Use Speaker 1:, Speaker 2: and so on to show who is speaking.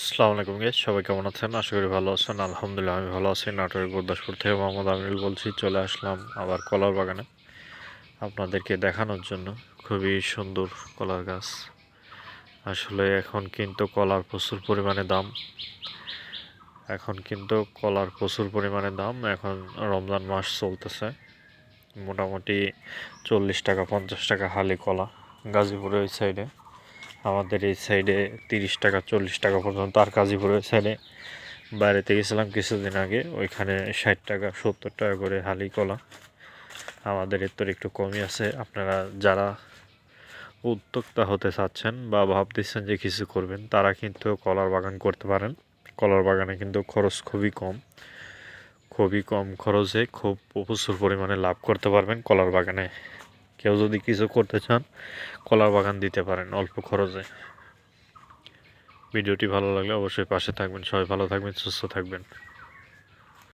Speaker 1: আসসালামু আলাইকুম গাইস, সবাই কেমন আছেন? আশা করি ভালো আছেন। আলহামদুলিল্লাহ আমি ভালো আছি। নাটোরের গুরদাসপুর থেকে মোহাম্মদ আমিনুল বলছি। চলে আসলাম আবার কলার বাগানে আপনাদেরকে দেখানোর জন্য। খুবই সুন্দর কলার গাছ। আসলে এখন কিন্তু কলার প্রচুর পরিমাণে দাম। এখন রমজান মাস চলতেছে। মোটামুটি 40 টাকা 50 টাকা হালি কলা গাজীপুরের ওই সাইডে। আমাদের এই সাইডে 30 টাকা 40 টাকা পর্যন্ত। আর গাজীপুরের সাইডে বাইরেতে গেছিলাম কিছুদিন আগে, ওইখানে 60 টাকা 70 টাকা করে হালি কলা। আমাদের এর তো একটু কমই আছে। আপনারা যারা উদ্যোক্তা হতে চাচ্ছেন বা ভাবতেছেন যে কিছু করবেন, তারা কিন্তু কলার বাগান করতে পারেন। কলার বাগানে কিন্তু খরচ খুবই কম খরচে খুব প্রচুর পরিমাণে লাভ করতে পারবেন কলার বাগানে। কেউ যদি কিছু করতে চান, কলার বাগান দিতে পারেন অল্প খরচে। ভিডিওটি ভালো লাগলে অবশ্যই পাশে থাকবেন। সবাই ভালো থাকবেন, সুস্থ থাকবেন।